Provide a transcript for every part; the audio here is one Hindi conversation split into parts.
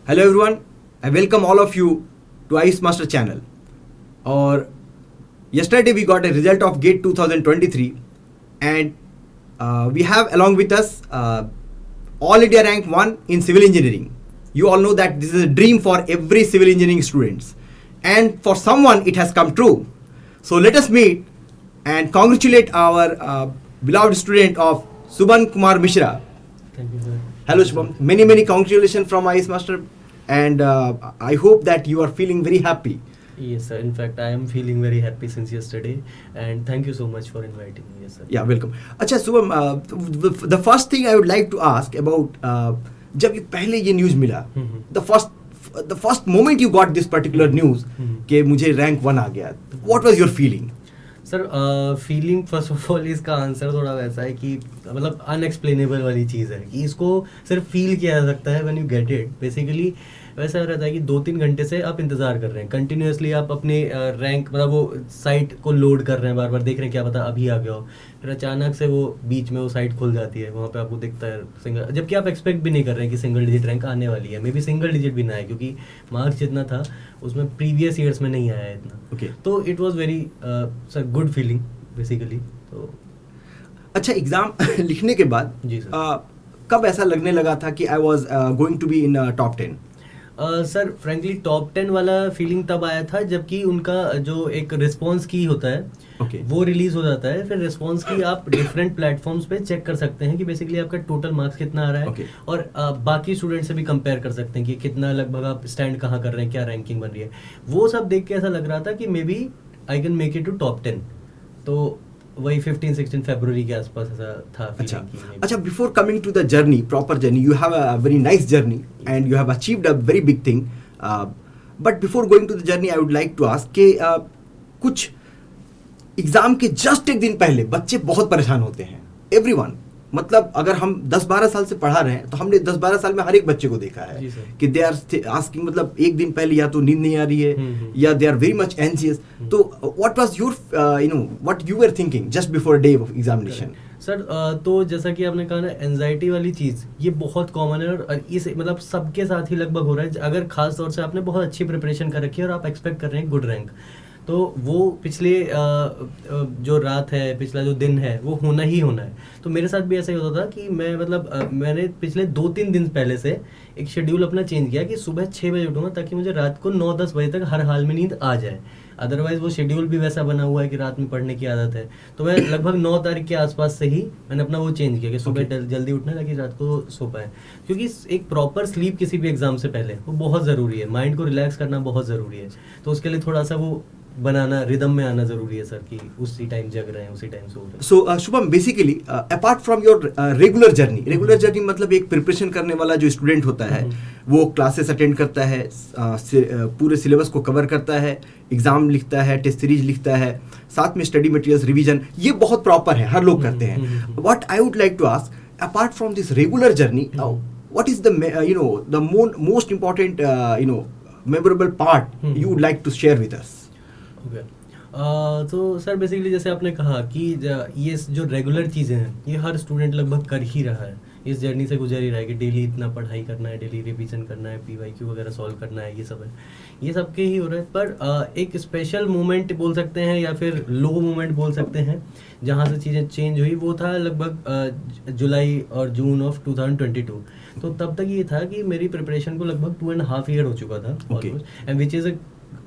Hello everyone, I welcome all of you to Ice Master channel. Or yesterday we got a result of GATE 2023 and we have along with us All India Rank 1 in Civil Engineering. You all know that this is a dream for every civil engineering students and for someone it has come true. So let us meet and congratulate our beloved student of Subhan Kumar Mishra. Thank you, sir. Hello Shubham, many congratulations from Ice Master and I hope that you are feeling very happy. Yes, sir. In fact, I am feeling very happy since yesterday, and thank you so much for inviting me. Yes, sir. Yeah, welcome. अच्छा Shubham, the first thing I would like to ask about जब ये पहले ये न्यूज़ मिला, the first moment you got this particular news कि मुझे रैंक 1 आ गया, what was your feeling? Sir feeling first of all इसका आंसर थोड़ा वैसा है कि मतलब अनएक्सप्लेनेबल वाली चीज़ है कि इसको सिर्फ फील किया जा सकता है when you get it. Basically वैसा रहता है कि 2-3 घंटे से आप इंतज़ार कर रहे हैं कंटिन्यूसली, आप अपने रैंक मतलब वो साइट को लोड कर रहे हैं, बार बार देख रहे हैं क्या पता अभी आ गया हो, फिर अचानक से वो बीच में वो साइट खुल जाती है, वहाँ पे आपको दिखता है सिंगल, जबकि आप एक्सपेक्ट भी नहीं कर रहे हैं कि सिंगल डिजिट रैंक आने वाली है. मे बी सिंगल डिजिट भी ना है क्योंकि मार्क्स जितना था उसमें प्रीवियस ईयर्स में नहीं आया इतना. Okay. तो it was very sir good feeling basically. तो अच्छा एग्जाम लिखने के बाद जी सर. कब ऐसा लगने लगा था कि I was going to be in top 10? Sir frankly top 10 वाला फीलिंग तब आया था जबकि उनका जो एक रिस्पॉन्स की होता है Okay. वो रिलीज हो जाता है. फिर रिस्पॉन्स की आप डिफरेंट प्लेटफॉर्म्स पे चेक कर सकते हैं कि बेसिकली आपका टोटल मार्क्स कितना आ रहा है. Okay. और बाकी स्टूडेंट से भी कंपेयर कर सकते हैं कि कितना लगभग आप स्टैंड कहाँ कर रहे हैं, क्या रैंकिंग बन रही है. वो सब देख के ऐसा लग रहा था कि maybe I can make it to top 10. तो वही 15-16 फरवरी के आसपास ऐसा था. अच्छा before coming to the journey, proper journey, you have a very nice journey and you have achieved a very big thing, but before going to the journey I would like to ask कि कुछ एग्जाम के जस्ट एक दिन पहले बच्चे बहुत परेशान होते हैं, एवरीवन. मतलब अगर हम 10-12 साल से पढ़ा रहे हैं तो हमने 10-12 साल में हर एक बच्चे को देखा है कि दे आर आस्किंग, मतलब एक दिन पहले या तो नींद नहीं आ रही है या they are very much anxious. तो what was your what you were thinking just before day of examination? Sir तो जैसा कि आपने कहा ना, एंजाइटी वाली चीज़ ये बहुत कॉमन है और इस मतलब सबके साथ ही लगभग हो रहा है. अगर खास तौर से आपने बहुत अच्छी प्रिपरेशन कर रखी है और आप एक्सपेक्ट कर रहे हैं गुड रैंक, तो वो पिछले जो रात है, पिछला जो दिन है वो होना ही होना है. तो मेरे साथ भी ऐसा ही होता था कि मैं मतलब मैंने पिछले 2-3 दिन पहले से एक शेड्यूल अपना चेंज किया कि सुबह 6 बजे उठूँगा ताकि मुझे रात को 9-10 बजे तक हर हाल में नींद आ जाए. अदरवाइज वो शेड्यूल भी वैसा बना हुआ है कि रात में पढ़ने की आदत है. तो मैं लगभग 9 तारीख के आसपास से ही मैंने अपना वो चेंज किया कि सुबह जल्दी उठना ताकि रात को सो पाए. क्योंकि एक प्रॉपर स्लीप किसी भी एग्जाम से पहले वो बहुत ज़रूरी है. माइंड को रिलैक्स करना बहुत ज़रूरी है. तो उसके लिए थोड़ा सा वो बनाना, रिदम में आना जरूरी है सर कि उसी टाइम जग रहे हैं उसी टाइम सो रहे हैं. So Shubham, basically apart from your regular journey मतलब एक प्रिपरेशन करने वाला जो स्टूडेंट होता है वो क्लासेस अटेंड करता है, पूरे सिलेबस को कवर करता है, एग्जाम लिखता है, टेस्ट सीरीज लिखता है, साथ में स्टडी मटेरियल्स रिवीजन, ये बहुत प्रॉपर है, हर लोग करते हैं. What I would like to ask, apart from this regular journey, what is the most important memorable part you would like to share with us? तो सर बेसिकली जैसे आपने कहा कि ये जो रेगुलर चीज़ें हैं ये हर स्टूडेंट लगभग कर ही रहा है, इस जर्नी से गुजर ही रहा है कि डेली इतना पढ़ाई करना है, डेली रिवीजन करना है, PYQ वगैरह सॉल्व करना है, ये सब है, ये सबके ही हो रहा है. पर एक स्पेशल मोमेंट बोल सकते हैं या फिर लो मोमेंट बोल सकते हैं जहाँ से चीज़ें चेंज हुई, वो था लगभग जुलाई और जून ऑफ 2022. तो तब तक ये था कि मेरी प्रिपरेशन को लगभग 2.5 ईयर हो चुका था ऑलमोस्ट, एंड विच इज़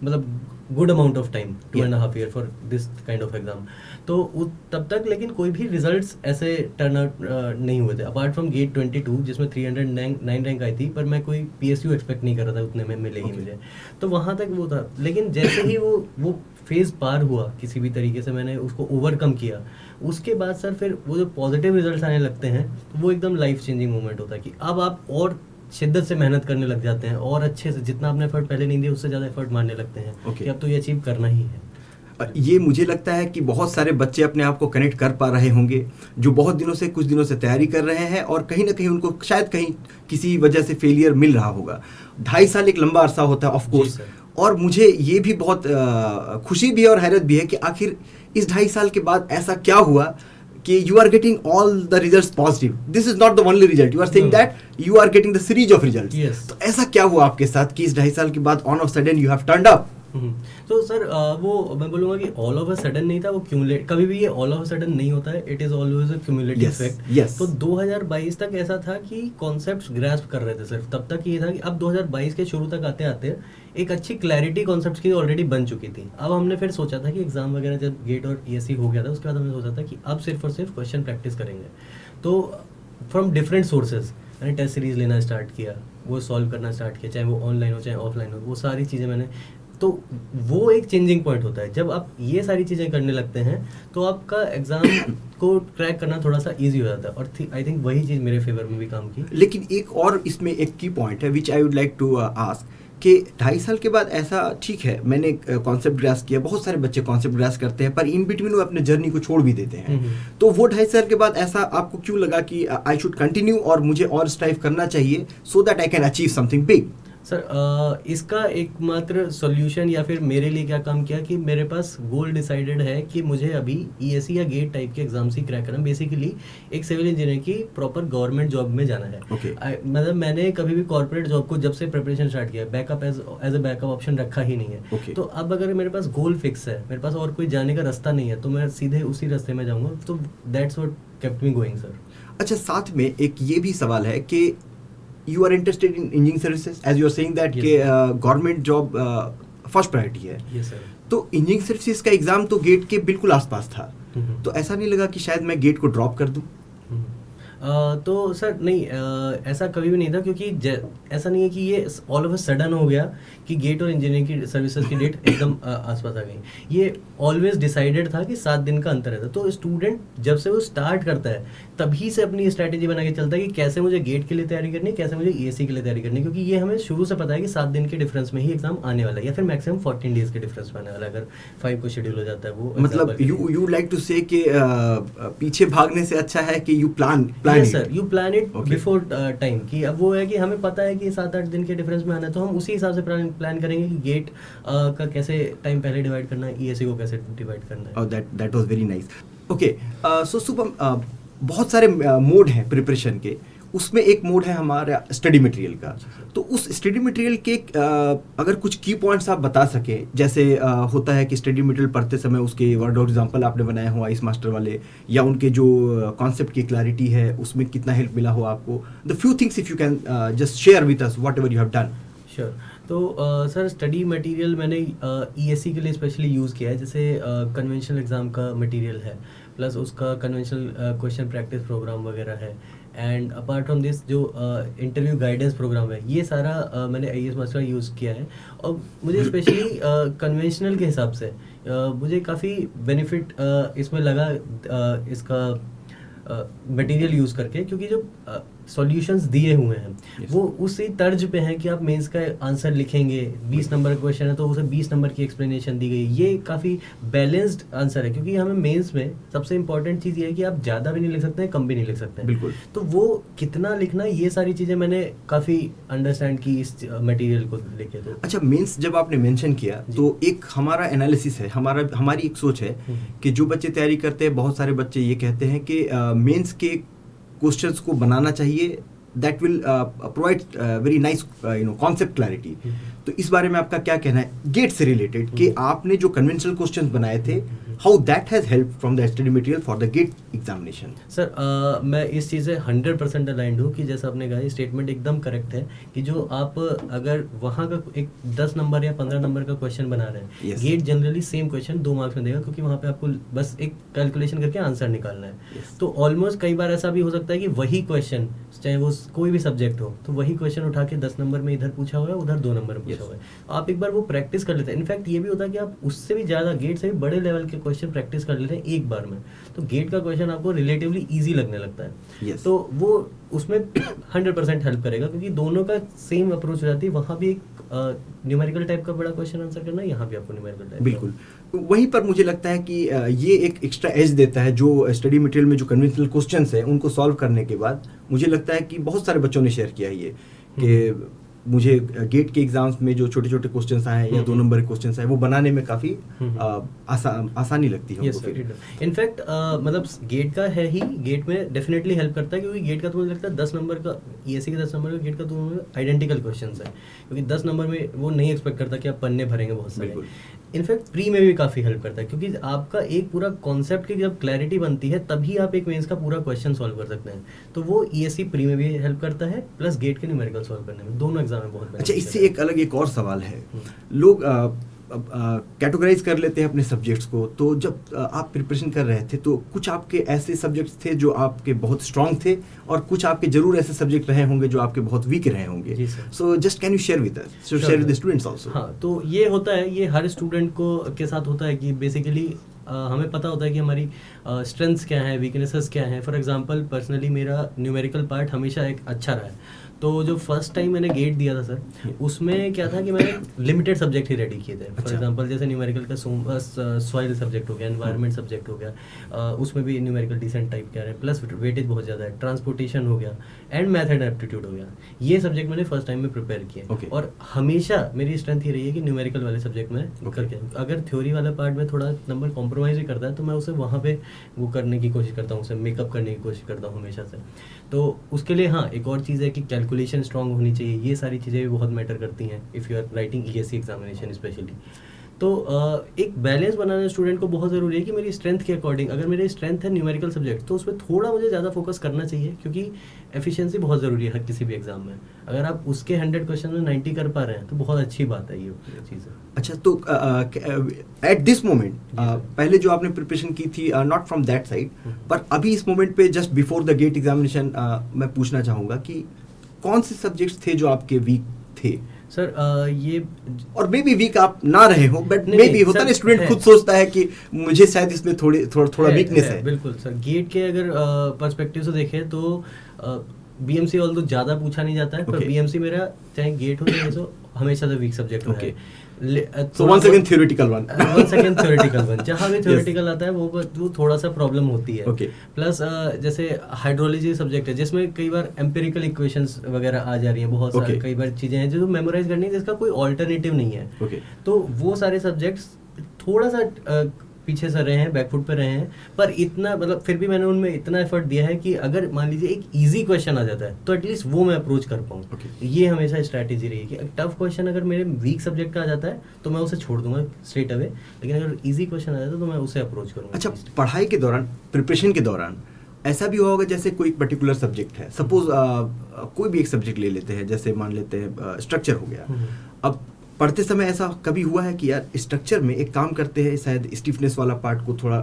मतलब good amount of time, 2.5 year for this kind of exam. तो तब तक लेकिन कोई भी रिजल्ट्स ऐसे टर्न आउट नहीं हुए थे अपार्ट फ्रॉम GATE 22 जिसमें 309 रैंक आई थी. पर मैं कोई PSU एक्सपेक्ट नहीं कर रहा था उतने में मिलेगी मुझे. तो वहाँ तक वो था, लेकिन जैसे ही वो फेज़ पार हुआ, किसी भी तरीके से मैंने उसको ओवरकम किया, उसके बाद सर फिर वो जो पॉजिटिव रिजल्ट्स आने लगते हैं तो वो एकदम लाइफ चेंजिंग मोमेंट होता है कि अब आप और शिद्दत से मेहनत करने लग जाते हैं और अच्छे से, जितना आपने एफर्ट पहले नहीं दिया उससे ज़्यादा एफर्ट मारने लगते हैं कि अब तो ये अचीव करना ही है. ये मुझे लगता है कि बहुत सारे बच्चे अपने आप को कनेक्ट कर पा रहे होंगे जो बहुत दिनों से, कुछ दिनों से तैयारी कर रहे हैं और कहीं ना कहीं उनको शायद कहीं किसी वजह से फेलियर मिल रहा होगा. 2.5 साल एक लंबा अरसा होता है ऑफ कोर्स, और मुझे ये भी बहुत खुशी भी है और हैरत भी है कि आखिर इस 2.5 साल के बाद ऐसा क्या हुआ कि you are getting all the results positive. This is not the only result. You are saying No. that you are getting the series of results. Yes. तो ऐसा क्या हुआ आपके साथ कि इस 2.5 साल के बाद on of sudden you have turned up? तो सर वो मैं बोलूँगा कि ऑल ऑफ अ सडन नहीं था, वो क्यूमुलेट, कभी भी ये ऑल ऑफ अ सडन नहीं होता है, it is always a cumulative Yes, effect. yes. तो 2022 तक ऐसा था कि कॉन्सेप्ट्स ग्रास्प कर रहे थे सिर्फ, तब तक ये था कि अब 2022 के शुरू तक आते आते एक अच्छी क्लैरिटी कॉन्सेप्ट्स की ऑलरेडी बन चुकी थी। अब हमने फिर सोचा था कि एग्जाम वगैरह जब गेट और ईएससी हो गया था, उसके बाद हमने सोचा था कि अब सिर्फ और सिर्फ क्वेश्चन प्रैक्टिस करेंगे। तो फ्रॉम डिफरेंट सोर्सेज मैंने टेस्ट सीरीज लेना स्टार्ट किया, वो सॉल्व करना स्टार्ट किया, चाहे वो ऑनलाइन हो चाहे ऑफलाइन हो, वो सारी चीज़ें मैंने, तो वो एक चेंजिंग पॉइंट होता है जब आप ये सारी चीज़ें करने लगते हैं तो आपका एग्जाम को क्रैक करना थोड़ा सा इजी हो जाता है, और आई थिंक वही चीज़ मेरे फेवर में भी काम की। लेकिन एक और इसमें एक की पॉइंट है which I would like to ask कि 2.5 साल के बाद ऐसा ठीक है, मैंने कॉन्सेप्ट ग्रास किया, बहुत सारे बच्चे कॉन्सेप्ट ग्रास करते हैं पर इन बिटवीन वो अपने जर्नी को छोड़ भी देते हैं। तो वो 2.5 साल के बाद ऐसा आपको क्यों लगा कि आई शुड कंटिन्यू और मुझे और स्ट्राइव करना चाहिए so that I can achieve something big? Sir इसका एकमात्र सॉल्यूशन या फिर मेरे लिए क्या काम किया कि मेरे पास गोल डिसाइडेड है कि मुझे अभी ईएससी या गेट टाइप के एग्जाम्स ही क्रैक करना, बेसिकली एक सिविल इंजीनियर की प्रॉपर गवर्नमेंट जॉब में जाना है। Okay. मतलब मैंने कभी भी कॉर्पोरेट जॉब को जब से प्रिपरेशन स्टार्ट किया, backup as a backup option रखा ही नहीं है। Okay. तो अब अगर मेरे पास गोल फिक्स है, मेरे पास और कोई जाने का रास्ता नहीं है, तो मैं सीधे उसी रास्ते में जाऊँगा। तो that's what kept me going sir. अच्छा, साथ में एक ये भी सवाल है कि you are interested in engineering services as you are saying that Yes, कि गवर्नमेंट जॉब फर्स्ट प्रायोरिटी है। Yes sir. तो इंजीनियरिंग सर्विसेज का एग्जाम तो गेट के बिल्कुल आसपास था, तो ऐसा नहीं लगा कि शायद मैं गेट को ड्रॉप कर दूं? तो सर नहीं, ऐसा कभी भी नहीं था, क्योंकि ऐसा नहीं है कि ये ऑल ऑफ अ सडन हो गया कि गेट और इंजीनियरिंग की सर्विसेज की डेट एकदम आसपास आ गई। ये ऑलवेज डिसाइडेड था कि 7 दिन का अंतर रहता। तो स्टूडेंट जब से वो स्टार्ट करता है तभी से अपनी स्ट्रैटेजी बना के चलता है कि कैसे मुझे गेट के लिए तैयारी करनी है, कैसे मुझे ईएससी के लिए तैयारी करनी है, क्योंकि ये हमें शुरू से पता है कि 7 दिन के डिफरेंस में ही एग्जाम आने वाला है, या फिर मैक्सिमम 14 डेज के डिफरेंस में आने वाला है अगर 5 को शेड्यूल हो जाता है वो। मतलब यू लाइक टू से कि पीछे भागने से अच्छा है कि you plan sir, you plan it Okay. Before time, कि अब वो है कि हमें पता है कि 7-8 दिन के डिफरेंस में आना है, तो हम उसी हिसाब से प्लान करेंगे कि गेट का कैसे टाइम पहले डिवाइड करना है, ईएससी को कैसे डिवाइड करना है। Oh, that was very nice. Okay, so Shubham, बहुत सारे मोड हैं प्रिपरेशन के, उसमें एक मोड है हमारा स्टडी मटेरियल का। तो उस स्टडी मटेरियल के अगर कुछ की पॉइंट्स आप बता सके, जैसे होता है कि स्टडी मटेरियल पढ़ते समय उसके वर्ड और एग्जांपल आपने बनाए हो आइस मास्टर वाले, या उनके जो कॉन्सेप्ट की क्लैरिटी है उसमें कितना हेल्प मिला हो आपको, the few things if you can just share with us what ever you have done. Sure. तो सर स्टडी मटेरियल मैंने ईएससी के लिए स्पेशली यूज़ किया है, जैसे कन्वेंशनल एग्ज़ाम का मटेरियल है, प्लस उसका कन्वेंशनल क्वेश्चन प्रैक्टिस प्रोग्राम वगैरह है, एंड अपार्ट फ्रॉम दिस जो इंटरव्यू गाइडेंस प्रोग्राम है, ये सारा मैंने आईएएस मास्टर यूज़ किया है। और मुझे स्पेशली कन्वेंशनल के हिसाब से मुझे काफ़ी बेनिफिट इसमें लगा इसका मटेरियल यूज़ करके, क्योंकि जो सॉल्यूशंस दिए हुए हैं Yes. वो उसी तर्ज पे हैं कि आप मेंस का आंसर लिखेंगे, 20 नंबर का क्वेश्चन है तो उसे 20 नंबर की एक्सप्लेनेशन दी गई। ये काफ़ी बैलेंस्ड आंसर है, क्योंकि हमें मेंस में सबसे इंपॉर्टेंट चीज़ ये है कि आप ज़्यादा भी नहीं लिख सकते हैं, कम भी नहीं लिख सकते हैं। बिल्कुल। तो वो कितना लिखना, ये सारी चीज़ें मैंने काफ़ी अंडरस्टैंड की इस मटेरियल को लेके। तो अच्छा, मेंस जब आपने मेंशन किया तो एक हमारा एनालिसिस है, हमारी एक सोच है कि जो बच्चे तैयारी करते हैं, बहुत सारे बच्चे ये कहते हैं कि मेंस के क्वेश्चंस को बनाना चाहिए, that will provide very nice concept clarity. तो इस बारे में आपका क्या कहना है गेट से रिलेटेड, कि आपने जो कन्वेंशनल क्वेश्चंस बनाए थे, how that has help from the study material for the GATE examination? Sir मैं इस चीज़ से 100% अलाइंड हूँ कि जैसा आपने कहा, ये स्टेटमेंट एकदम करेक्ट है कि जो आप अगर वहाँ का एक 10 नंबर या 15 नंबर का क्वेश्चन बना रहे हैं, Yes. GATE generally same question 2 marks में देगा, क्योंकि वहाँ पे आपको बस एक कैलकुलेशन करके आंसर निकालना है। Yes. तो ऑलमोस्ट कई बार ऐसा भी हो सकता है कि वही क्वेश्चन, चाहे वो कोई भी सब्जेक्ट हो, तो वही क्वेश्चन उठा के 10 नंबर में इधर पूछा हुआ है, उधर 2 नंबर में पूछा हुआ है। आप एक बार वो प्रैक्टिस कर लेते हैं। इनफैक्ट ये भी होता है कि आप उससे भी ज़्यादा, गेट से भी बड़े लेवल के क्वेश्चन प्रैक्टिस कर लेते हैं एक बार में, तो गेट का क्वेश्चन आपको रिलेटिवली ईजी लगने लगता है। Yes. तो वो उसमें 100% हेल्प करेगा, क्योंकि दोनों का सेम अप्रोच हो जाती है। वहाँ भी एक न्यूमेरिकल टाइप का बड़ा क्वेश्चन आंसर करना है, यहाँ भी आपको न्यूमेरिकल टाइप। बिल्कुल। वहीं पर मुझे लगता है कि ये एक एक्स्ट्रा एज देता है, जो स्टडी मटेरियल में जो कन्वेंशनल क्वेश्चंस हैं उनको सॉल्व करने के बाद मुझे लगता है कि बहुत सारे बच्चों ने शेयर किया है ये, कि मुझे गेट के एग्जाम्स में जो छोटे छोटे क्वेश्चंस आए हैं या 2 नंबर के क्वेश्चंस आए वो बनाने में काफ़ी आसानी लगती है उनको फिर। इनफैक्ट मतलब गेट का है ही, गेट में डेफिनेटली हेल्प करता है, क्योंकि गेट का तो मुझे लगता है 10 नंबर का, ईएससी के 10 नंबर का, गेट का तो आइडेंटिकल क्वेश्चंस है, क्योंकि 10 नंबर में वो नहीं एक्सपेक्ट करता कि आप पन्ने भरेंगे बहुत सारे। इनफैक्ट प्री में भी काफ़ी हेल्प करता है, क्योंकि आपका एक पूरा कॉन्सेप्ट की जब क्लैरिटी बनती है तभी आप एक मेंस का पूरा क्वेश्चन सॉल्व कर सकते हैं। तो वो ईएससी प्री में भी हेल्प करता है, प्लस गेट के न्यूमेरिकल सॉल्व करने में, दोनों एग्जाम में बहुत। अच्छा, इससे एक और सवाल है, लोग कैटेगराइज कर लेते हैं अपने सब्जेक्ट्स को, तो जब आप प्रिपरेशन कर रहे थे तो कुछ आपके ऐसे सब्जेक्ट्स थे जो आपके बहुत स्ट्रांग थे और कुछ आपके जरूर ऐसे सब्जेक्ट रहे होंगे जो आपके बहुत वीक रहे होंगे। So just can you share with us, share with the students also. हाँ, तो ये होता है, ये हर स्टूडेंट को के साथ होता है कि बेसिकली हमें पता होता है कि हमारी स्ट्रेंथ्स क्या हैं, वीकनेसेस क्या हैं। फॉर एग्जांपल पर्सनली मेरा न्यूमेरिकल पार्ट हमेशा एक अच्छा रहा है, तो जो फर्स्ट टाइम मैंने गेट दिया था सर, उसमें क्या था कि मैंने लिमिटेड सब्जेक्ट ही रेडी किए थे। फॉर एग्जांपल जैसे न्यूमेरिकल का सॉइल सब्जेक्ट हो गया, एनवायरनमेंट सब्जेक्ट हो गया, उसमें भी न्यूमेरिकल डिसेंट टाइप के आ रहे हैं, प्लस वेटेज बहुत ज़्यादा है, ट्रांसपोर्टेशन हो गया एंड मैथ एंड एप्टीट्यूड हो गया। ये सब्जेक्ट मैंने फर्स्ट टाइम में प्रिपेयर किए और हमेशा मेरी स्ट्रेंथ ही रही है कि न्यूमेरिकल वाले सब्जेक्ट में करके, अगर थ्योरी वाला पार्ट में थोड़ा नंबर कॉम्प्रोमाइज़ भी करता है तो मैं उसे वहाँ पे वो करने की कोशिश करता हूँ, उसे मेकअप करने की कोशिश करता हूँ हमेशा से। तो उसके लिए हाँ, एक और चीज़ है कि कैलकुलेशन स्ट्रांग होनी चाहिए, ये सारी चीज़ें भी बहुत मैटर करती हैं if you are writing ESC examination specially. तो एक बैलेंस बनाना स्टूडेंट को बहुत ज़रूरी है कि मेरी स्ट्रेंथ के अकॉर्डिंग, अगर मेरी स्ट्रेंथ है न्यूमेरिकल सब्जेक्ट तो उसमें थोड़ा मुझे ज़्यादा फोकस करना चाहिए, क्योंकि एफिशिएंसी बहुत ज़रूरी है हर किसी भी एग्जाम में। अगर आप उसके 100 क्वेश्चन में 90 कर पा रहे हैं तो बहुत अच्छी बात है ये चीज़। अच्छा, तो एट दिस मोमेंट पहले जो आपने प्रिपरेशन की थी, नॉट फ्रॉम दैट साइड, पर अभी इस मोमेंट पे just before the GATE examination मैं पूछना चाहूँगा कि कौन से सब्जेक्ट्स थे जो आपके वीक थे? सर ये, और मे बी वीक आप ना रहे हो, बट मे बी होता है स्टूडेंट खुद सोचता है कि मुझे शायद इसमें थोड़ा वीकनेस है। बिल्कुल सर, गेट के अगर पर्सपेक्टिव से देखें तो बीएमसी ऑल तो ज़्यादा पूछा नहीं जाता है, पर बीएमसी मेरा चाहे गेट हो चाहे तो हमेशा से वीक सब्जेक्ट है। So once again theoretical one. जहाँ भी theoretical आता है वो थोड़ा सा प्रॉब्लम होती है। प्लस जैसे हाइड्रोलॉजी सब्जेक्ट है जिसमें कई बार एम्पिरिकल इक्वेशंस वगैरह आ जा रही हैं, बहुत सारी कई बार चीजें हैं जो मेमोराइज करनी है जिसका कोई ऑल्टरनेटिव नहीं है। तो वो सारे सब्जेक्ट्स थोड़ा सा पीछे से रहे हैं, बैकफुट पे रहे हैं, पर इतना मतलब फिर भी मैंने उनमें इतना एफर्ट दिया है कि अगर मान लीजिए एक इजी क्वेश्चन आ जाता है तो एटलीस्ट वो मैं अप्रोच कर पाऊँ। ये हमेशा स्ट्रैटेजी रही है कि टफ क्वेश्चन अगर मेरे वीक सब्जेक्ट का आ जाता है तो मैं उसे छोड़ दूंगा स्ट्रेट अवे, लेकिन अगर इजी क्वेश्चन आ जाता है तो मैं उसे अप्रोच करूँगा। अच्छा, पढ़ाई के दौरान, प्रिपरेशन के दौरान ऐसा भी होगा जैसे कोई पर्टिकुलर सब्जेक्ट है, सपोज कोई भी एक सब्जेक्ट ले लेते हैं, जैसे मान लेते हैं स्ट्रक्चर हो गया। अब पढ़ते समय ऐसा कभी हुआ है कि यार स्ट्रक्चर में एक काम करते हैं, शायद स्टिफनेस वाला पार्ट को थोड़ा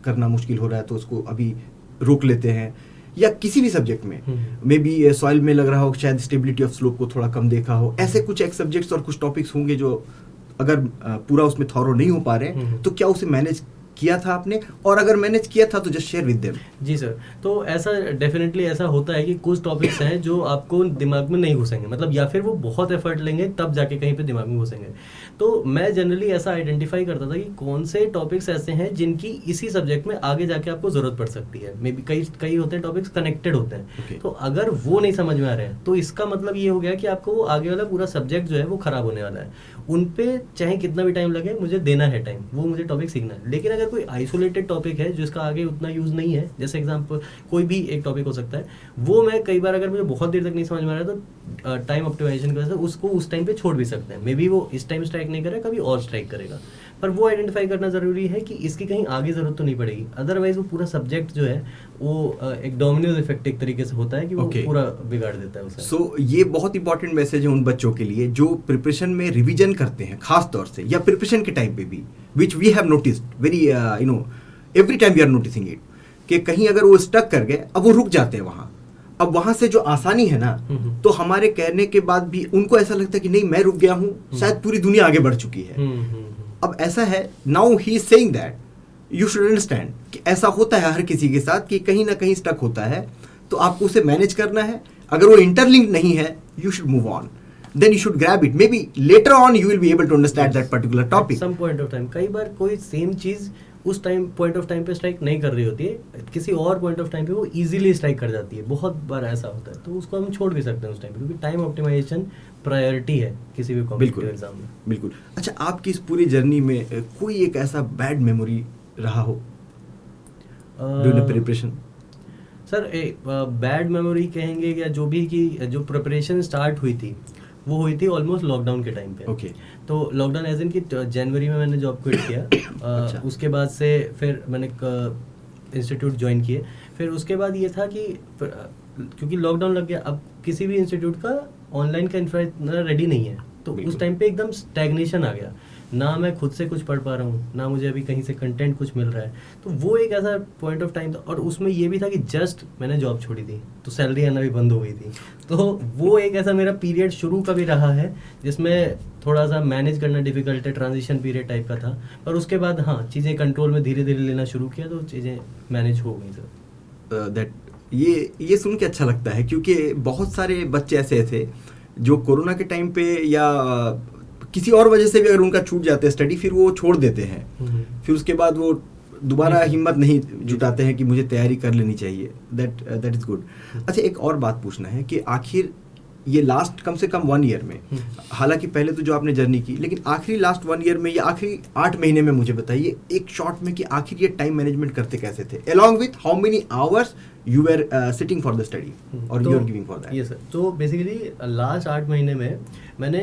करना मुश्किल हो रहा है तो उसको अभी रोक लेते हैं, या किसी भी सब्जेक्ट में मे बी सॉइल में लग रहा हो शायद स्टेबिलिटी ऑफ स्लोप को थोड़ा कम देखा हो, ऐसे कुछ एक सब्जेक्ट्स और कुछ टॉपिक्स होंगे जो अगर पूरा उसमें थॉरो नहीं हो पा रहे तो क्या उसे मैनेज किया था आपने, और अगर मैनेज किया था तो जस्ट शेयर विद देम। जी सर, तो ऐसा डेफिनेटली ऐसा होता है कि कुछ टॉपिक्स हैं जो आपको दिमाग में नहीं घुसेंगे, मतलब या फिर वो बहुत एफर्ट लेंगे तब जाके कहीं पे दिमाग में घुसेंगे। तो मैं जनरली ऐसा आइडेंटिफाई करता था कि कौन से टॉपिक्स ऐसे हैं जिनकी इसी सब्जेक्ट में आगे जाके आपको जरूरत पड़ सकती है। मे बी कई होते हैं टॉपिक्स कनेक्टेड होते हैं, तो अगर वो नहीं समझ में आ रहे हैं तो इसका मतलब ये हो गया कि आपको वो आगे वाला पूरा सब्जेक्ट जो है वो खराब होने वाला है। उन पे चाहे कितना भी टाइम लगे, मुझे देना है टाइम, वो मुझे टॉपिक सीखना है। लेकिन अगर कोई आइसोलेटेड टॉपिक है जिसका आगे उतना यूज नहीं है, जैसे एग्जांपल कोई भी एक टॉपिक हो सकता है, वो मैं कई बार अगर मुझे बहुत देर तक नहीं समझ में आ रहा तो टाइम ऑप्टिमाइजेशन की वजह से उसको उस टाइम पे छोड़ भी सकते हैं। मे बी वो इस टाइम स्ट्राइक नहीं करेगा, कभी और स्ट्राइक करेगा, पर वो आइडेंटिफाई करना जरूरी है कि इसकी कहीं आगे जरूरत तो नहीं पड़ेगी, अदरवाइज वो पूरा सब्जेक्ट जो है वो एक डोमिनो इफेक्ट एक तरीके से होता है कि वो पूरा बिगाड़ देता है उसे। सो ये बहुत इंपॉर्टेंट मैसेज है उन बच्चों के लिए जो प्रिपरेशन में रिवीजन करते हैं, खास तौर से, या प्रिपरेशन के टाइम पे भी, which we have noticed very every time we are noticing it, कि कहीं अगर वो स्टक कर गए, अब वो रुक जाते हैं वहाँ। अब वहां से जो आसानी है ना, तो हमारे कहने के बाद भी उनको ऐसा लगता है कि नहीं मैं रुक गया हूँ, शायद पूरी दुनिया आगे बढ़ चुकी है। अब ऐसा है, now he is saying that you should understand कि ऐसा होता है हर किसी के साथ कि कहीं ना कहीं स्टक होता है, तो आपको उसे मैनेज करना है। अगर वो इंटरलिंक नहीं है, you should move on, then you should grab it, maybe later on you will be able to understand that particular topic at some point of time। कई बार कोई सेम चीज उस टाइम पॉइंट ऑफ टाइम पे स्ट्राइक नहीं कर रही होती है, किसी और पॉइंट ऑफ टाइम पे वो इजीली स्ट्राइक कर जाती है, बहुत बार ऐसा होता है, तो उसको हम छोड़ भी सकते हैं उस टाइम पे, क्योंकि टाइम ऑप्टिमाइजेशन प्रायोरिटी है किसी भी कॉम्पिटिटिव एग्जाम में। बिल्कुल। अच्छा, आपकी इस पूरी जर्नी में कोई एक ऐसा बैड मेमोरी रहा हो during preparation? Sir bad memory कहेंगे या जो भी, कि जो प्रिपरेशन स्टार्ट हुई थी वो हुई थी ऑलमोस्ट लॉकडाउन के टाइम पे। ओके। तो लॉकडाउन एज इन कि जनवरी में मैंने जॉब क्विट किया। अच्छा। उसके बाद से फिर मैंने इंस्टीट्यूट ज्वाइन किए। फिर उसके बाद ये था कि क्योंकि लॉकडाउन लग गया, अब किसी भी इंस्टीट्यूट का ऑनलाइन का इंफ्रास्ट्रक्चर रेडी नहीं है, तो उस टाइम पे एकदम स्टैग्नेशन आ गया, ना मैं खुद से कुछ पढ़ पा रहा हूँ, ना मुझे अभी कहीं से कंटेंट कुछ मिल रहा है। तो वो एक ऐसा पॉइंट ऑफ टाइम था, और उसमें ये भी था कि जस्ट मैंने जॉब छोड़ी थी, तो सैलरी आना भी बंद हो गई थी। तो वो एक ऐसा मेरा पीरियड शुरू का भी रहा है जिसमें थोड़ा सा मैनेज करना डिफिकल्ट है, ट्रांजिशन पीरियड टाइप का था। पर उसके बाद हाँ, चीज़ें कंट्रोल में धीरे धीरे लेना शुरू किया, तो चीज़ें मैनेज हो गई सर। दैट ये सुन के अच्छा लगता है, क्योंकि बहुत सारे बच्चे ऐसे थे जो कोरोना के टाइम पे या किसी और वजह से भी अगर उनका छूट जाते हैं स्टडी, फिर वो छोड़ देते हैं, फिर उसके बाद वो दोबारा हिम्मत नहीं जुटाते हैं कि मुझे तैयारी कर लेनी चाहिए। That is good. अच्छा, एक और बात पूछना है कि आखिर ये लास्ट कम से कम 1 ईयर में, हालांकि पहले तो जो आपने जर्नी की, लेकिन आखिरी लास्ट 1 ईयर में या आखिरी 8 महीने में मुझे बताइए एक शॉर्ट में कि आखिर ये टाइम मैनेजमेंट करते कैसे थे, along with how many hours you were sitting for the study और you are giving for that? ये सर, तो बेसिकली लास्ट 8 महीने में मैंने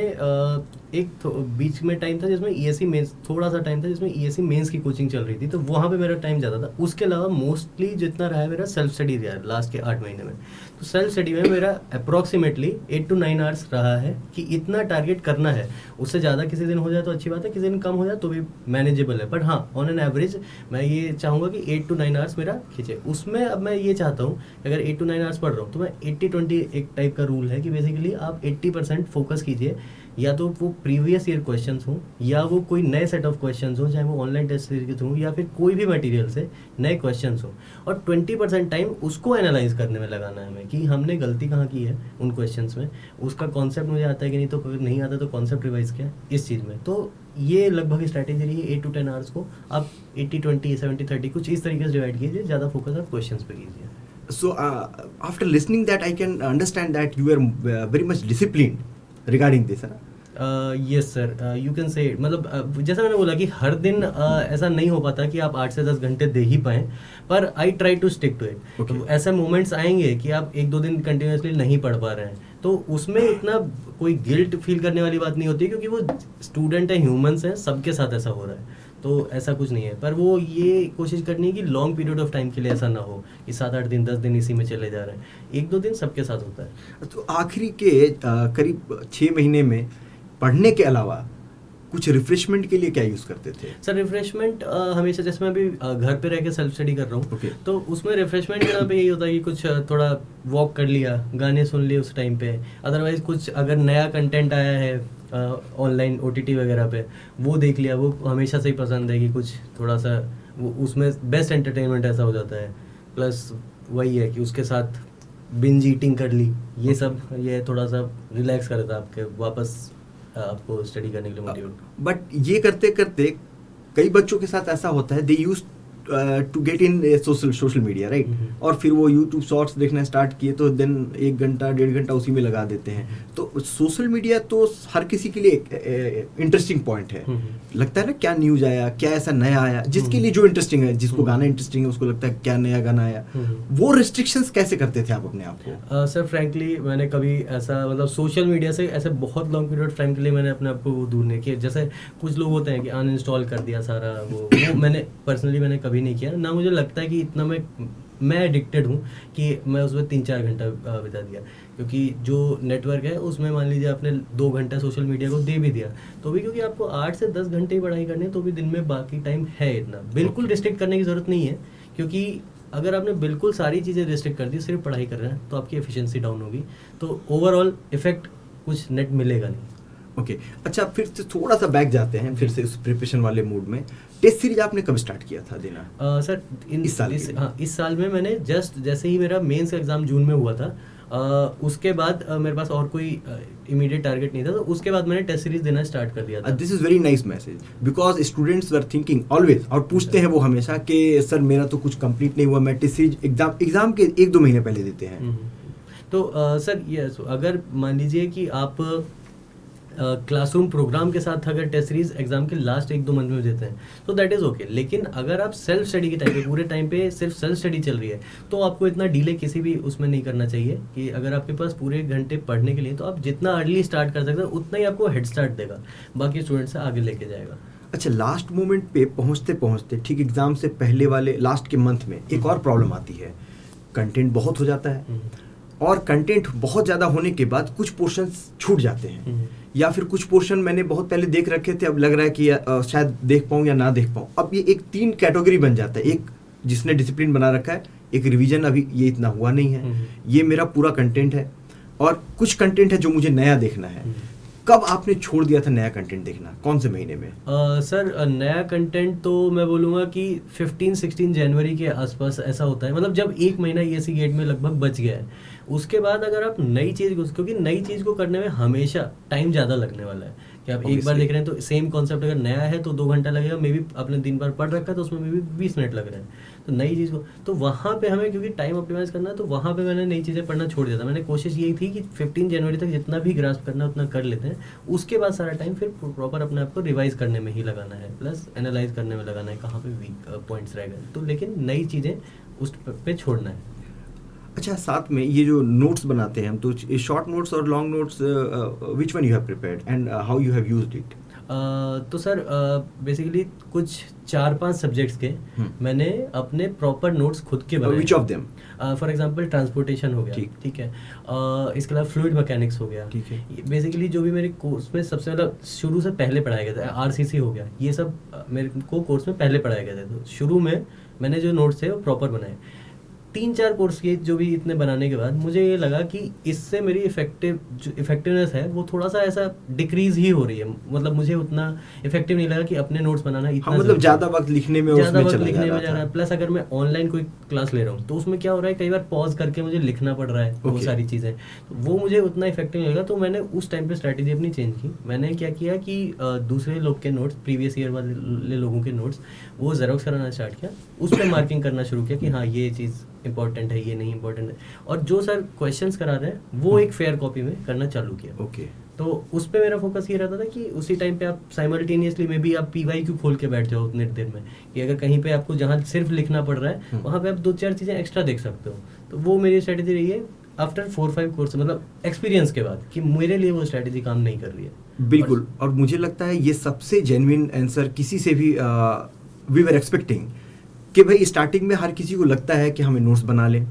एक बीच में टाइम था जिसमें ईएससी मेंस, थोड़ा सा टाइम था जिसमें ईएससी मेंस की कोचिंग चल रही थी, तो वहाँ पे मेरा टाइम ज़्यादा था। उसके अलावा मोस्टली जितना रहा है मेरा सेल्फ स्टडी रहा है लास्ट के 8 महीने में। तो सेल्फ स्टडी में मेरा अप्रॉक्सीमेटली 8 to 9 आवर्स रहा है कि इतना टारगेट करना है। उससे ज़्यादा किसी दिन हो जाए तो अच्छी बात है, किसी दिन कम हो जाए तो भी मैनेजेबल है, बट हाँ, ऑन एन एवरेज मैं ये चाहूँगा कि 8 to 9 आवर्स मेरा खींचे। उसमें अब मैं ये चाहता हूँ अगर 8 to 9 आवर्स पढ़ रहा हूँ तो मैं 80-20 एक टाइप का रूल है कि बेसिकली आप 80% फोकस कीजिए, या तो वो प्रीवियस ईयर क्वेश्चंस हों या वो कोई नए सेट ऑफ क्वेश्चंस हों, चाहे वो ऑनलाइन टेस्ट सीरीज हों या फिर कोई भी मटेरियल से नए क्वेश्चंस हों, और 20% टाइम उसको एनालाइज करने में लगाना है हमें कि हमने गलती कहाँ की है उन क्वेश्चंस में, उसका कॉन्सेप्ट मुझे आता है कि नहीं, तो अगर नहीं आता तो कॉन्सेप्ट रिवाइज किया इस चीज़ में। तो ये लगभग स्ट्रैटेजी रही है। 8 to 10 आवर्स को आप 80-20, 70-30 कुछ इस तरीके से डिवाइड कीजिए, ज़्यादा फोकस आप क्वेश्चंस पे कीजिए। So after listening that, I can understand that you are very much disciplined regarding this, है ना? Yes sir, you can say, मतलब जैसा मैंने बोला कि हर दिन ऐसा नहीं हो पाता कि आप 8 से 10 घंटे दे ही पाएँ, पर I try to stick to it. Okay. ऐसे मोमेंट्स आएंगे कि आप 1-2 दिन कंटिन्यूसली नहीं पढ़ पा रहे हैं, तो उसमें इतना कोई गिल्ट फील करने वाली बात नहीं होती, क्योंकि वो स्टूडेंट है, ह्यूमंस हैं, सबके साथ ऐसा हो रहा है, तो ऐसा कुछ नहीं है। पर वो ये कोशिश करनी है कि लॉन्ग पीरियड ऑफ टाइम के लिए ऐसा ना हो कि 7-8 दिन 10 दिन इसी में चले जा रहे हैं, 1-2 दिन सबके साथ होता है। तो आखिरी के करीब 6 महीने में पढ़ने के अलावा कुछ रिफ्रेशमेंट के लिए क्या यूज़ करते थे? सर रिफ्रेशमेंट हमेशा, जैसे मैं अभी घर पे रह के सेल्फ स्टडी कर रहा हूँ, Okay. तो उसमें रिफ्रेशमेंट के नाम पे यही होता है कि कुछ थोड़ा वॉक कर लिया, गाने सुन लिए उस टाइम पे, अदरवाइज कुछ अगर नया कंटेंट आया है ऑनलाइन OTT वगैरह पे वो देख लिया। वो हमेशा से ही पसंद है कि कुछ थोड़ा सा वो उसमें बेस्ट एंटरटेनमेंट ऐसा हो जाता है। प्लस वही है कि उसके साथ बिंज ईटिंग कर ली, ये सब ये थोड़ा सा रिलैक्स करता है आपके वापस आपको स्टडी करने के लिए मोटिवेट। बट ये करते करते कई बच्चों के साथ ऐसा होता है, they use to get in social media, right? और फिर वो यूट्यूब शॉर्ट्स देखना स्टार्ट किए, तो देन 1 घंटा 1.5 घंटा उसी में लगा देते हैं। तो सोशल मीडिया तो हर किसी के लिए इंटरेस्टिंग पॉइंट है। लगता है ना, क्या न्यूज आया, क्या ऐसा नया आया, जिसके लिए जो इंटरेस्टिंग है, जिसको गाना इंटरेस्टिंग है उसको लगता है क्या नया गाना आया। वो रिस्ट्रिक्शंस कैसे करते थे आप अपने आप को? सर फ्रैंकली मैंने कभी ऐसा, मतलब सोशल मीडिया से ऐसे बहुत लॉन्ग पीरियड टाइम के लिए मैंने अपने आप को वो दूर नहीं किया। जैसे कुछ लोग होते हैं कि अनइंस्टॉल कर दिया सारा, वो मैंने पर्सनली मैंने कभी नहीं किया, ना मुझे लगता है कि इतना मैं एडिक्टेड हूँ कि मैं उसमें 3-4 घंटा बिता दिया। क्योंकि जो नेटवर्क है उसमें मान लीजिए आपने 2 घंटा सोशल मीडिया को दे भी दिया, तो भी क्योंकि आपको 8 से 10 घंटे ही पढ़ाई करनी है, तो भी दिन में बाकी टाइम है इतना। बिल्कुल रिस्ट्रिक्ट करने की ज़रूरत नहीं है, क्योंकि अगर आपने बिल्कुल सारी चीज़ें रिस्ट्रिक्ट कर दी, सिर्फ पढ़ाई कर रहे हैं, तो आपकी एफिशिएंसी डाउन होगी, तो ओवरऑल इफेक्ट कुछ नेट मिलेगा नहीं। ओके। अच्छा, फिर से थोड़ा सा बैक जाते हैं, फिर से उस प्रिपरेशन वाले मूड में। टेस्ट सीरीज आपने कब स्टार्ट किया था देना? सर इस साल इस साल में मैंने जैसे ही मेरा मेंस का एग्ज़ाम जून में हुआ था, उसके बाद मेरे पास और कोई इमीडिएट टारगेट नहीं था, तो उसके बाद मैंने टेस्ट सीरीज देना स्टार्ट कर दिया था। This is very nice message because students were thinking always, और पूछते हैं वो हमेशा कि सर मेरा तो कुछ कंप्लीट नहीं हुआ, मैं टेस्ट सीरीज एग्जाम के 1-2 महीने पहले देते हैं। तो सर ये अगर मान लीजिए कि आप क्लासरूम प्रोग्राम के साथ अगर टेस्ट सीरीज एग्जाम के लास्ट 1-2 मंथ में देते हैं तो दैट इज़ ओके, लेकिन अगर आप सेल्फ स्टडी के टाइम पे पूरे टाइम पे सिर्फ सेल्फ स्टडी चल रही है तो आपको इतना डिले किसी भी उसमें नहीं करना चाहिए। कि अगर आपके पास पूरे घंटे पढ़ने के लिए, तो आप जितना अर्ली स्टार्ट कर सकते हैं उतना ही आपको हेड स्टार्ट देगा, बाकी स्टूडेंट से आगे लेके जाएगा। अच्छा, लास्ट मोमेंट पे पहुंचते पहुंचते ठीक एग्जाम से पहले वाले लास्ट के मंथ में एक और प्रॉब्लम आती है, कंटेंट बहुत हो जाता है और कंटेंट बहुत ज़्यादा होने के बाद कुछ पोर्शंस छूट जाते हैं, या फिर कुछ पोर्शन मैंने बहुत पहले देख रखे थे, अब लग रहा है कि शायद देख पाऊँ या ना देख पाऊँ। अब ये एक 3 कैटेगरी बन जाता है, एक जिसने डिसिप्लिन बना रखा है, एक रिवीजन अभी ये इतना हुआ नहीं है, ये मेरा पूरा कंटेंट है, और कुछ कंटेंट है जो मुझे नया देखना है। कब आपने छोड़ दिया था नया कंटेंट देखना, कौन से महीने में? सर नया कंटेंट तो मैं बोलूँगा कि 15-16 जनवरी के आसपास ऐसा होता है, मतलब जब 1 महीना ESE गेट में लगभग बच गया है। उसके बाद अगर आप नई चीज़ को, क्योंकि नई चीज़ को करने में हमेशा टाइम ज़्यादा लगने वाला है, कि आप एक बार देख रहे हैं तो सेम कॉन्सेप्ट अगर नया है तो 2 घंटा लगेगा, मे बी आपने दिन भर पढ़ रखा है तो उसमें मे बी 20 मिनट लग रहे हैं। तो नई चीज़ को, तो वहाँ पे हमें क्योंकि टाइम ऑप्टिमाइज करना है, तो वहाँ पे मैंने नई चीज़ें पढ़ना छोड़ दिया था। मैंने कोशिश यही थी कि 15 जनवरी तक जितना भी ग्रास्प करना है उतना कर लेते हैं, उसके बाद सारा टाइम फिर प्रॉपर अपने आप को रिवाइज करने में ही लगाना है, प्लस एनालाइज करने में लगाना है कहाँ पे वीक पॉइंट्स रह गए, तो लेकिन नई चीज़ें उस पे छोड़ना है। अच्छा, साथ में ये जो नोट्स बनाते हैं हम, तो शॉर्ट नोट्स और long notes, which one you have prepared and how you have used it? तो सर बेसिकली कुछ 4-5 सब्जेक्ट्स के मैंने अपने प्रॉपर नोट्स खुद के बनाए। Which of them? For example transportation हो गया, ठीक है, इसके अलावा फ्लूइड मैकेनिक्स हो गया, ठीक है। बेसिकली जो भी मेरे कोर्स में सबसे मतलब शुरू से पहले पढ़ाया गया था, RCC हो गया, ये सब मेरे को कोर्स में पहले पढ़ाया गया था। तो शुरू में मैंने जो नोट्स थे वो प्रॉपर बनाए। 3-4 कोर्स के जो भी इतने बनाने के बाद मुझे ये लगा कि इससे मेरी इफेक्टिवनेस है वो थोड़ा सा ऐसा डिक्रीज ही हो रही है, मतलब मुझे उतना इफेक्टिव नहीं लगा कि अपने नोट्स बनाना इतना, मतलब ज़्यादा वक्त लिखने में ज़्यादा वक्त लिखने में जा रहा है। प्लस अगर मैं ऑनलाइन कोई क्लास ले रहा हूँ तो उसमें क्या हो रहा है, कई बार पॉज करके मुझे लिखना पड़ रहा है वो सारी चीज़ें, तो वो मुझे उतना इफेक्टिव नहीं लगा। तो मैंने उस टाइम पे स्ट्रैटेजी अपनी चेंज की। मैंने क्या किया कि दूसरे लोग के नोट्स, प्रीवियस ईयर वाले लोगों के नोट्स वो जेरोक्स कराना स्टार्ट किया, उस पर मार्किंग करना शुरू किया कि हाँ ये चीज़ इंपॉर्टेंट है, ये नहीं इंपॉर्टेंट है, और जो सर क्वेश्चंस करा रहे हैं वो एक फेयर कॉपी में करना चालू किया। ओके। तो उस पे मेरा फोकस ये रहता था कि उसी टाइम पे आप साइमल्टेनियसली में भी आप PYQ खोल के बैठ जाओ उतनी देर में, कि अगर कहीं पे आपको जहाँ सिर्फ लिखना पड़ रहा है वहाँ पे आप 2-4 चीज़ें एक्स्ट्रा देख सकते हो। तो वो मेरी स्ट्रैटेजी रही है आफ्टर 4-5 कोर्स, मतलब एक्सपीरियंस के बाद, कि मेरे लिए वो स्ट्रैटेजी काम नहीं कर रही है। बिल्कुल, और मुझे लगता है ये सबसे जेन्युइन आंसर किसी से भी वी वर एक्सपेक्टिंग, कि भाई स्टार्टिंग में हर किसी को लगता है कि हमें नोट्स बना लें,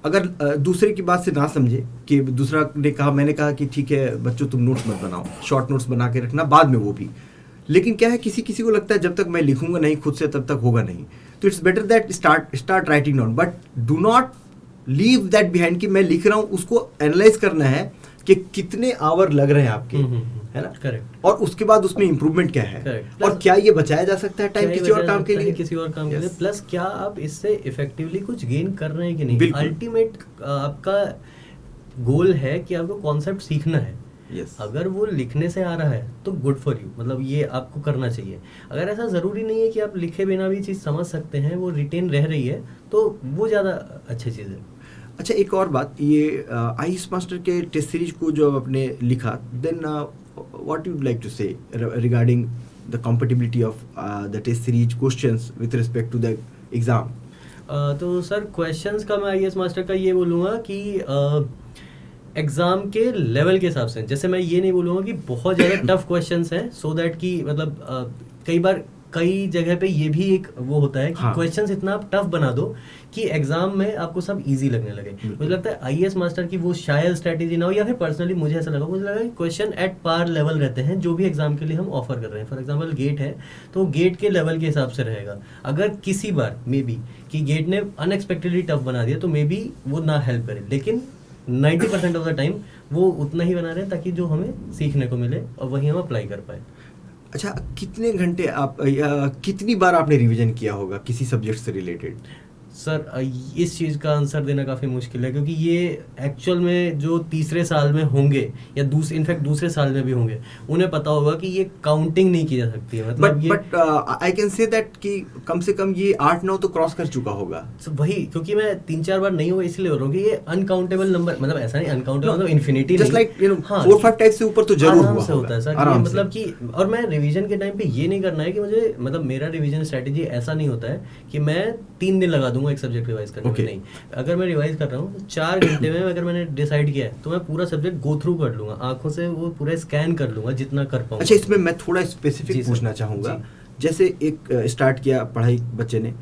अगर दूसरे की बात से ना समझे, कि दूसरा ने कहा, मैंने कहा कि ठीक है बच्चों तुम नोट्स मत बनाओ, शॉर्ट नोट्स बना के रखना बाद में वो भी, लेकिन क्या है किसी किसी को लगता है जब तक मैं लिखूंगा नहीं खुद से तब तक होगा नहीं। तो it's better that start writing down, but do not leave that behind कि मैं लिख रहा हूँ, उसको एनालाइज करना है कि कितने आवर लग रहे हैं आपके, है ना? करेक्ट। और उसके बाद उसमें इम्प्रूवमेंट क्या है, Correct. और क्या ये बचाया जा सकता है टाइम किसी और काम के लिए, किसी और काम के लिए, प्लस क्या आप इससे इफेक्टिवली कुछ गेन कर रहे हैं कि नहीं। अल्टीमेट आपका गोल है कि आपको कॉन्सेप्ट सीखना है। Yes. अगर वो लिखने से आ रहा है तो गुड फॉर यू, मतलब ये आपको करना चाहिए। अगर ऐसा ज़रूरी नहीं है कि आप लिखे बिना भी चीज़ समझ सकते हैं, वो रिटेन रह रही है, तो वो ज़्यादा अच्छी चीज़ है। अच्छा, एक और बात, ये आईएएस मास्टर के टेस्ट सीरीज को जो आपने लिखा, then what you'd like to say regarding the compatibility of the test series questions with respect to the exam? तो सर क्वेश्चंस का मैं आईएएस मास्टर का ये बोलूँगा कि एग्ज़ाम के लेवल के हिसाब से, जैसे मैं ये नहीं बोलूँगा कि बहुत ज़्यादा टफ क्वेश्चंस हैं, सो दैट कि मतलब कई बार कई जगह पे ये भी एक वो होता है कि क्वेश्चंस इतना आप टफ बना दो कि एग्जाम में आपको सब इजी लगने लगे। मुझे लगता है आईएएस मास्टर की वो शायद स्ट्रैटेजी ना हो, या फिर पर्सनली मुझे ऐसा लगा, मुझे लगा कि क्वेश्चन एट पार लेवल रहते हैं जो भी एग्जाम के लिए हम ऑफर कर रहे हैं। फॉर एग्जाम्पल गेट है तो गेट के लेवल के हिसाब से रहेगा। अगर किसी बार मे बी कि गेट ने अनएक्सपेक्टेडली टफ बना दिया तो मे बी वो ना हेल्प करे, लेकिन 90% ऑफ द टाइम वो उतना ही बना रहे हैं ताकि जो हमें सीखने को मिले और वही हम अप्लाई कर पाए। अच्छा, कितने घंटे आप या कितनी बार आपने रिवीजन किया होगा किसी सब्जेक्ट से रिलेटेड? सर इस चीज़ का आंसर देना काफ़ी मुश्किल है, क्योंकि ये एक्चुअल में जो तीसरे साल में होंगे या इनफैक्ट दूसरे साल में भी होंगे, उन्हें पता होगा कि ये काउंटिंग नहीं की जा सकती है। मतलब but I can say that कि कम से कम ये 8-9 तो क्रॉस कर चुका होगा। वही, क्योंकि मैं 3-4 बार नहीं हुआ इसलिए बोल रहा हूँ कि ये अनकाउंटेबल नंबर, मतलब ऐसा नहीं अनकाउंटेबल मतलब इन्फिनिटी, जस्ट लाइक 4-5 टाइप से ऊपर तो जरूर हुआ से होता है सर। ये मतलब कि, और मैं रिवीजन के टाइम पे ये नहीं करना है कि मुझे, मतलब मेरा रिवीजन स्ट्रेटेजी ऐसा नहीं होता है कि मैं 3 दिन लगा दूंगा एक सब्जेक्ट रिवाइज करने में। नहीं, अगर मैं रिवाइज कर रहा हूँ तो 4 घंटे में अगर मैंने डिसाइड किया है तो मैं पूरा सब्जेक्ट गो थ्रू कर लूंगा, आंखों से वो पूरा स्कैन कर लूंगा जितना कर पाऊंगा। अच्छा, इसमें मैं थोड़ा स्पेसिफिक पूछना चाहूंगा। जैसे एक स्टार्ट किया पढ़ाई बच्चे ने,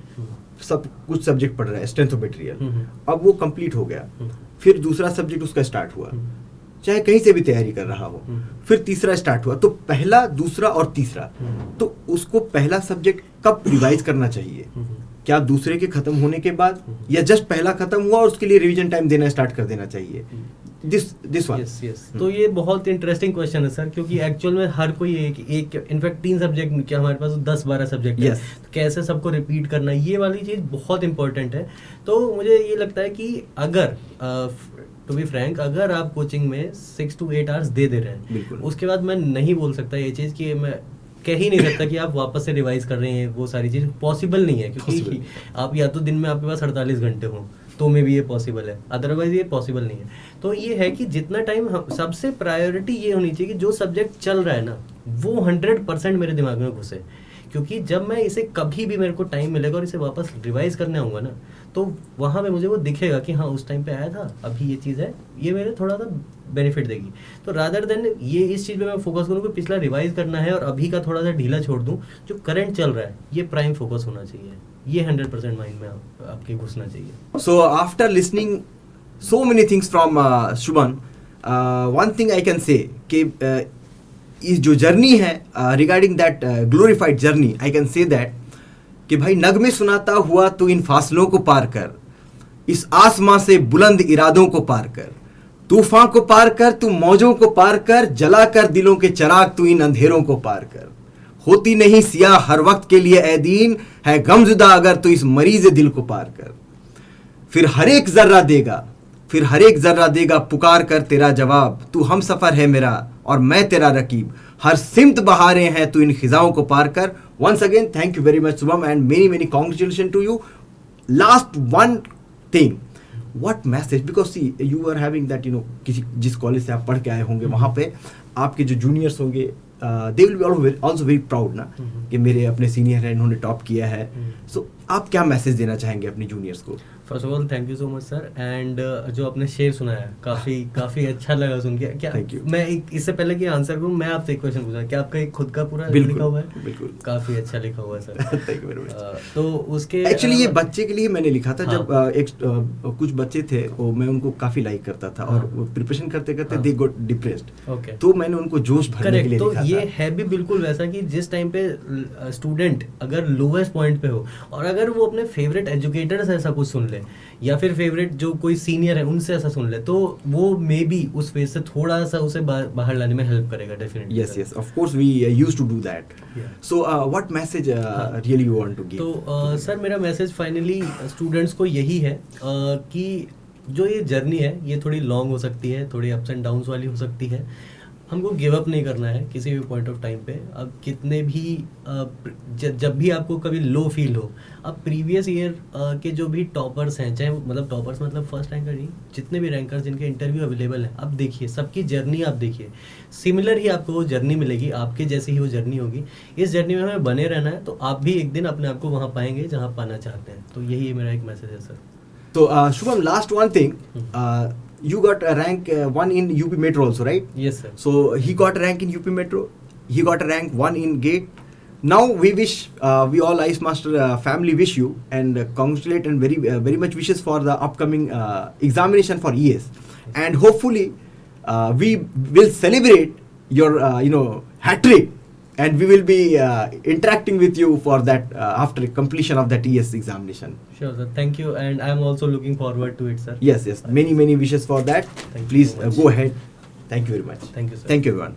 सब कुछ सब्जेक्ट पढ़ रहा है, स्ट्रेंथ ऑफ मटेरियल, अब वो कंप्लीट हो गया, फिर दूसरा सब्जेक्ट उसका स्टार्ट हुआ, चाहे कहीं से भी तैयारी कर रहा हो, फिर तीसरा स्टार्ट हुआ, तो पहला, दूसरा और तीसरा, तो उसको पहला सब्जेक्ट कब रिवाइज करना चाहिए? क्या दूसरे के खत्म होने के बाद, या जस्ट पहला खत्म हुआ और उसके लिए रिवीजन टाइम देना स्टार्ट कर देना चाहिए? This one. यस। तो ये बहुत इंटरेस्टिंग क्वेश्चन है सर, क्योंकि एक्चुअल में हर कोई एक इनफैक्ट 3 सब्जेक्ट, क्या हमारे पास 10-12 सब्जेक्ट है, तो कैसे सबको रिपीट करना, ये वाली चीज़ बहुत इंपॉर्टेंट है। तो मुझे ये लगता है कि अगर टू बी फ्रैंक, अगर आप कोचिंग में 6 to 8 आवर्स दे रहे हैं, उसके बाद मैं नहीं बोल सकता ये चीज़ कि मैं कह ही नहीं सकता कि आप वापस से रिवाइज कर रहे हैं, वो सारी चीज़ पॉसिबल नहीं है, क्योंकि आप या तो दिन में आपके पास 48 घंटे हों तो में भी ये पॉसिबल है, अदरवाइज ये पॉसिबल नहीं है। तो ये है कि जितना टाइम, सबसे प्रायोरिटी ये होनी चाहिए कि जो सब्जेक्ट चल रहा है ना, वो 100% मेरे दिमाग में घुसे, क्योंकि जब मैं इसे कभी भी मेरे को टाइम मिलेगा और इसे वापस रिवाइज करने आऊँगा ना, तो वहाँ पे मुझे वो दिखेगा कि हाँ उस टाइम पे आया था, अभी ये चीज़ है, ये मेरे थोड़ा सा बेनिफिट देगी। तो रादर देन ये इस चीज़ पे मैं फोकस करूँ कि पिछला रिवाइज करना है और अभी का थोड़ा सा ढीला छोड़ दूँ, जो करंट चल रहा है ये प्राइम फोकस होना चाहिए, ये 100% माइंड में आपके घुसना चाहिए। So after listening so many things from Shubham, one thing I can say कि इस जो जर्नी है regarding that glorified journey, I can say that कि भाई नगमे सुनाता हुआ तू इन फासलों को पार कर, इस आसमां से बुलंद इरादों को पार कर, तूफान को पार कर, तू मौजों को पार कर, जला कर दिलों के चराग तू इन अंधेरों को पार कर। होती नहीं सियाह हर वक्त के लिए ए दीन, है गमजुदा अगर तू इस मरीज दिल को पार कर। फिर हर एक जर्रा देगा पुकार कर तेरा जवाब, तू हम सफर है मेरा और मैं तेरा रकीब, हर सिमत बहारें हैं तू इन खिजाओं को पार कर। Once again, thank you very much, Shubham, and many congratulations to you. Last one thing, what message? Because see, you were having that, जिस कॉलेज से आप पढ़ के आए होंगे, वहाँ पे आपके जो जूनियर्स होंगे, they will be also very proud ना, कि मेरे अपने सीनियर हैं, इन्होंने टॉप किया है। So आप क्या मैसेज देना चाहेंगे अपने जूनियर्स को? First of all thank you so much sir, and जो आपने शेर सुनाया काफ़ी अच्छा लगा सुन के। क्या मैं इससे पहले कि आंसर करूँ, मैं आपसे एक क्वेश्चन पूछा, क्या आपका एक खुद का पूरा लिखा हुआ है? बिल्कुल, काफ़ी अच्छा लिखा हुआ है sir. Thank you very much. तो उसके एक्चुअली ये बच्चे के लिए मैंने लिखा था। जब कुछ बच्चे थे, वो मैं उनको काफ़ी लाइक करता था, और प्रिपरेशन करते करते दे गॉट डिप्रेस्ड, तो मैंने उनको जोश भरने के लिए लिखा था। तो ये है भी बिल्कुल वैसा कि जिस टाइम पे स्टूडेंट अगर लोवेस्ट पॉइंट पे हो, और अगर वो अपने फेवरेट एजुकेटर से ऐसा कुछ सुन ले, या फिर फेवरेट जो कोई सीनियर है उनसे ऐसा सुन ले, तो वो मे बी उस फेज से थोड़ा सा उसे बाहर लाने में हेल्प करेगा definitely. Yes, of course we used to do that. So what message really you want to give? तो सर मेरा मैसेज फाइनली स्टूडेंट्स को यही है कि जो ये जर्नी है ये थोड़ी लॉन्ग हो सकती है, थोड़ी अप्स एंड डाउन्स वाली हो सकती है, हमको गिव अप नहीं करना है किसी भी पॉइंट ऑफ टाइम पे। अब कितने भी जब भी आपको कभी लो फील हो, अब प्रीवियस ईयर के जो भी टॉपर्स हैं, चाहे मतलब टॉपर्स मतलब फर्स्ट रैंकर नहीं, जितने भी रैंकर्स जिनके इंटरव्यू अवेलेबल है, अब देखिए सबकी जर्नी, आप देखिए सिमिलर ही आपको वो जर्नी मिलेगी, आपके जैसी ही वो जर्नी होगी। इस जर्नी में हमें बने रहना है, तो आप भी एक दिन अपने आप को वहाँ पाएंगे जहाँ पाना चाहते हैं। तो यही मेरा एक मैसेज है सर। तो Shubham, last one thing, you got a rank 1 in UP Metro also, right? Yes sir. So he got a rank in UP Metro, he got a rank 1 in GATE. Now we wish, we all Ice Master family wish you and congratulate and very much wishes for the upcoming examination for ES, and hopefully we will celebrate your hat trick, and we will be interacting with you for that after completion of that ES examination. Sure sir, thank you, and I am also looking forward to it sir. Yes, many wishes for that. Please go ahead. Thank you very much. Thank you sir. Thank you everyone.